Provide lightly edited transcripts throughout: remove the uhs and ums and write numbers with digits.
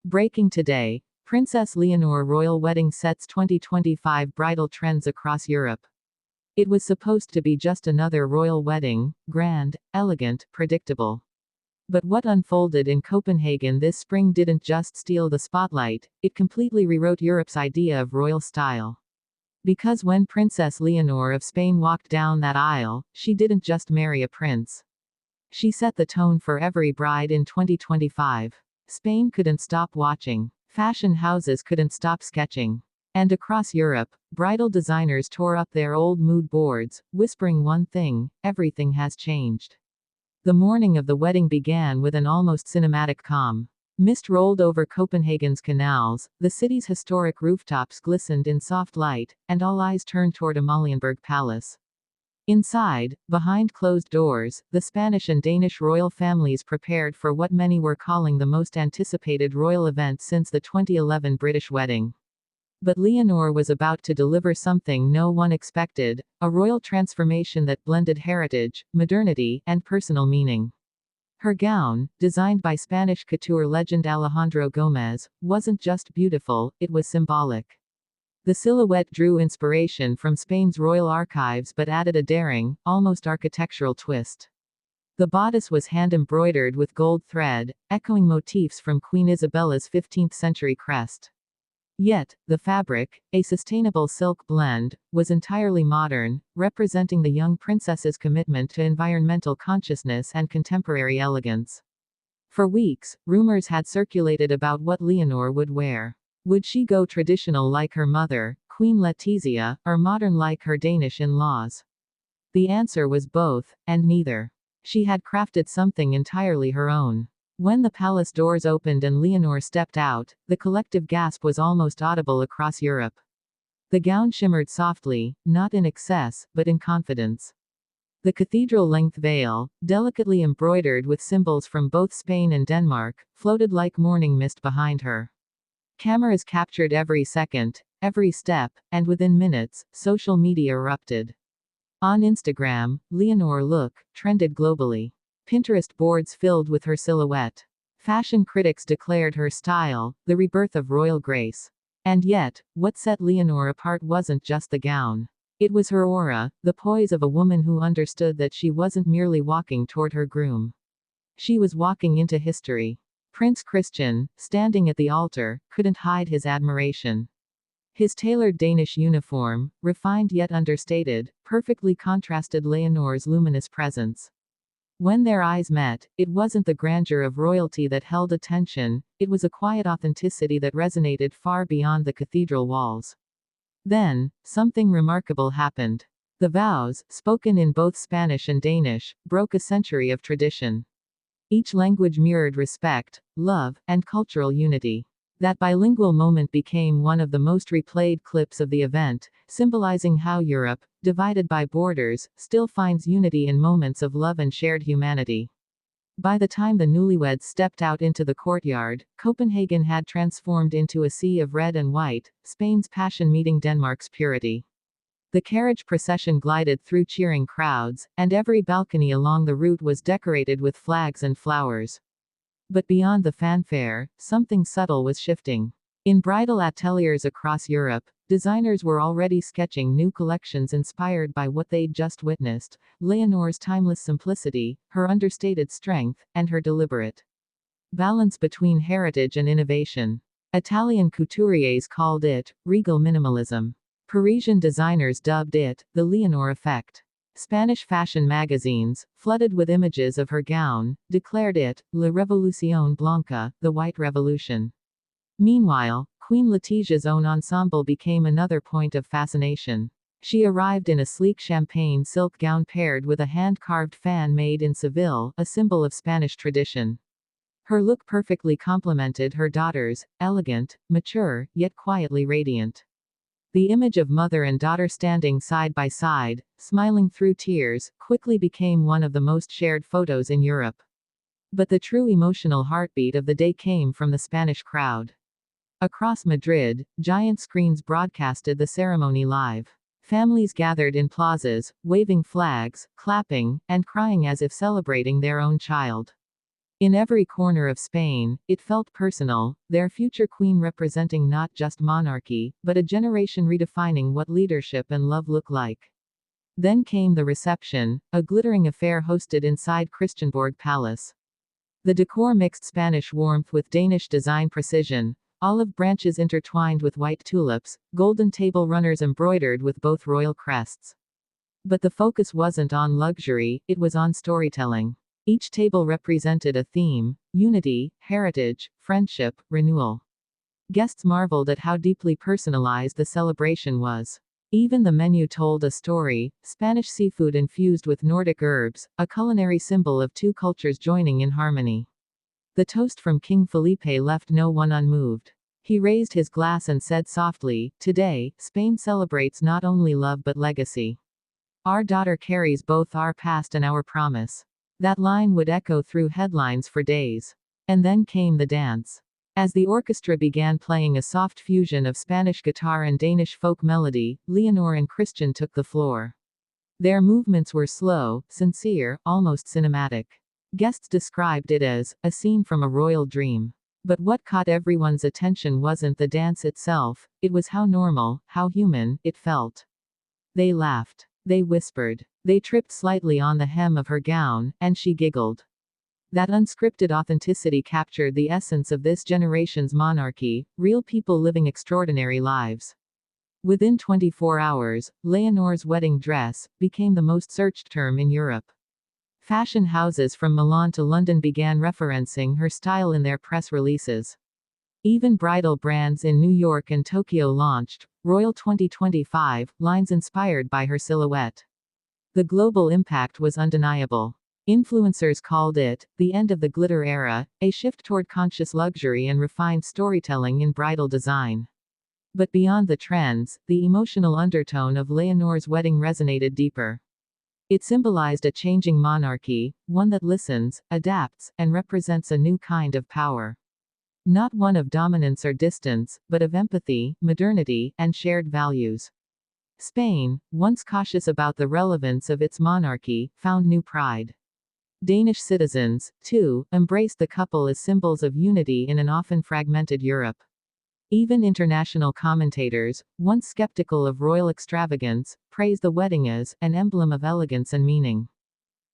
Breaking today, Princess Leonor Royal wedding sets 2025 bridal trends across Europe. It was supposed to be just another royal wedding, grand, elegant, predictable. But what unfolded in Copenhagen this spring didn't just steal the spotlight, it completely rewrote Europe's idea of royal style. Because when Princess Leonor of Spain walked down that aisle, she didn't just marry a prince. She set the tone for every bride in 2025. Spain couldn't stop watching. Fashion houses couldn't stop sketching. And across Europe, bridal designers tore up their old mood boards, whispering one thing: everything has changed. The morning of the wedding began with an almost cinematic calm. Mist rolled over Copenhagen's canals, the city's historic rooftops glistened in soft light, and all eyes turned toward Amalienborg Palace. Inside, behind closed doors, the Spanish and Danish royal families prepared for what many were calling the most anticipated royal event since the 2011 British wedding. But Leonor was about to deliver something no one expected: a royal transformation that blended heritage, modernity, and personal meaning. Her gown, designed by Spanish couture legend Alejandro Gomez, wasn't just beautiful, it was symbolic. The silhouette drew inspiration from Spain's royal archives but added a daring, almost architectural twist. The bodice was hand-embroidered with gold thread, echoing motifs from Queen Isabella's 15th-century crest. Yet, the fabric, a sustainable silk blend, was entirely modern, representing the young princess's commitment to environmental consciousness and contemporary elegance. For weeks, rumors had circulated about what Leonor would wear. Would she go traditional like her mother, Queen Letizia, or modern like her Danish in-laws? The answer was both, and neither. She had crafted something entirely her own. When the palace doors opened and Leonor stepped out, the collective gasp was almost audible across Europe. The gown shimmered softly, not in excess, but in confidence. The cathedral-length veil, delicately embroidered with symbols from both Spain and Denmark, floated like morning mist behind her. Cameras captured every second, every step, and within minutes, social media erupted. On Instagram, Leonor Look trended globally. Pinterest boards filled with her silhouette. Fashion critics declared her style the rebirth of royal grace. And yet, what set Leonor apart wasn't just the gown. It was her aura, the poise of a woman who understood that she wasn't merely walking toward her groom. She was walking into history. Prince Christian, standing at the altar, couldn't hide his admiration. His tailored Danish uniform, refined yet understated, perfectly contrasted Leonor's luminous presence. When their eyes met, it wasn't the grandeur of royalty that held attention, it was a quiet authenticity that resonated far beyond the cathedral walls. Then, something remarkable happened. The vows, spoken in both Spanish and Danish, broke a century of tradition. Each language mirrored respect, love, and cultural unity. That bilingual moment became one of the most replayed clips of the event, symbolizing how Europe, divided by borders, still finds unity in moments of love and shared humanity. By the time the newlyweds stepped out into the courtyard, Copenhagen had transformed into a sea of red and white, Spain's passion meeting Denmark's purity. The carriage procession glided through cheering crowds, and every balcony along the route was decorated with flags and flowers. But beyond the fanfare, something subtle was shifting. In bridal ateliers across Europe, designers were already sketching new collections inspired by what they'd just witnessed: Leonor's timeless simplicity, her understated strength, and her deliberate balance between heritage and innovation. Italian couturiers called it regal minimalism. Parisian designers dubbed it the Leonor effect. Spanish fashion magazines, flooded with images of her gown, declared it La Revolución Blanca, the White Revolution. Meanwhile, Queen Letizia's own ensemble became another point of fascination. She arrived in a sleek champagne silk gown paired with a hand-carved fan made in Seville, a symbol of Spanish tradition. Her look perfectly complemented her daughter's, elegant, mature, yet quietly radiant. The image of mother and daughter standing side by side, smiling through tears, quickly became one of the most shared photos in Europe. But the true emotional heartbeat of the day came from the Spanish crowd. Across Madrid, giant screens broadcasted the ceremony live. Families gathered in plazas, waving flags, clapping, and crying as if celebrating their own child. In every corner of Spain, it felt personal, their future queen representing not just monarchy, but a generation redefining what leadership and love look like. Then came the reception, a glittering affair hosted inside Christiansborg Palace. The decor mixed Spanish warmth with Danish design precision, olive branches intertwined with white tulips, golden table runners embroidered with both royal crests. But the focus wasn't on luxury, it was on storytelling. Each table represented a theme: unity, heritage, friendship, renewal. Guests marveled at how deeply personalized the celebration was. Even the menu told a story: Spanish seafood infused with Nordic herbs, a culinary symbol of two cultures joining in harmony. The toast from King Felipe left no one unmoved. He raised his glass and said softly, "Today, Spain celebrates not only love but legacy. Our daughter carries both our past and our promise." That line would echo through headlines for days. And then came the dance. As the orchestra began playing a soft fusion of Spanish guitar and Danish folk melody, Leonor and Christian took the floor. Their movements were slow, sincere, almost cinematic. Guests described it as a scene from a royal dream. But what caught everyone's attention wasn't the dance itself, it was how normal, how human, it felt. They laughed. They whispered. They tripped slightly on the hem of her gown, and she giggled. That unscripted authenticity captured the essence of this generation's monarchy, real people living extraordinary lives. Within 24 hours, Leonor's wedding dress became the most searched term in Europe. Fashion houses from Milan to London began referencing her style in their press releases. Even bridal brands in New York and Tokyo launched Royal 2025 lines inspired by her silhouette. The global impact was undeniable. Influencers called it the end of the glitter era, a shift toward conscious luxury and refined storytelling in bridal design. But beyond the trends, the emotional undertone of Leonor's wedding resonated deeper. It symbolized a changing monarchy, one that listens, adapts, and represents a new kind of power. Not one of dominance or distance, but of empathy, modernity, and shared values. Spain, once cautious about the relevance of its monarchy, found new pride. Danish citizens, too, embraced the couple as symbols of unity in an often fragmented Europe. Even international commentators, once skeptical of royal extravagance, praised the wedding as an emblem of elegance and meaning.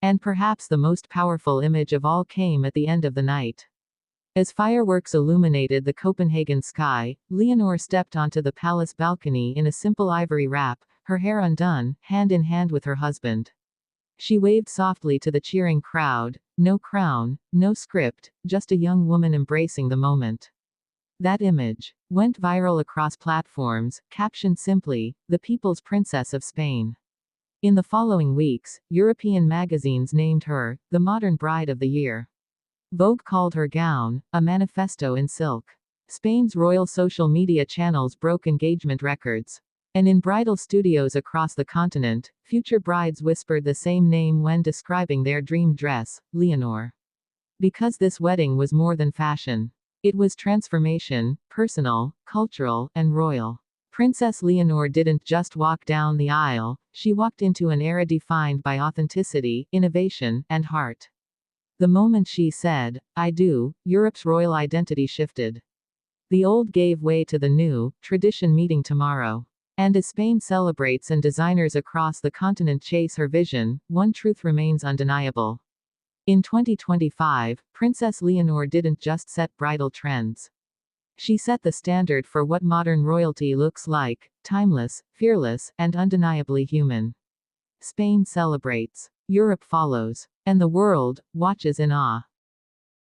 And perhaps the most powerful image of all came at the end of the night. As fireworks illuminated the Copenhagen sky, Leonor stepped onto the palace balcony in a simple ivory wrap, her hair undone, hand in hand with her husband. She waved softly to the cheering crowd, no crown, no script, just a young woman embracing the moment. That image went viral across platforms, captioned simply, "The People's Princess of Spain." In the following weeks, European magazines named her the modern bride of the year. Vogue called her gown a manifesto in silk. Spain's royal social media channels broke engagement records. And in bridal studios across the continent, future brides whispered the same name when describing their dream dress, Leonor. Because this wedding was more than fashion. It was transformation, personal, cultural, and royal. Princess Leonor didn't just walk down the aisle, she walked into an era defined by authenticity, innovation, and heart. The moment she said, "I do," Europe's royal identity shifted. The old gave way to the new, tradition meeting tomorrow. And as Spain celebrates and designers across the continent chase her vision, one truth remains undeniable. In 2025, Princess Leonor didn't just set bridal trends. She set the standard for what modern royalty looks like: timeless, fearless, and undeniably human. Spain celebrates. Europe follows. And the world watches in awe.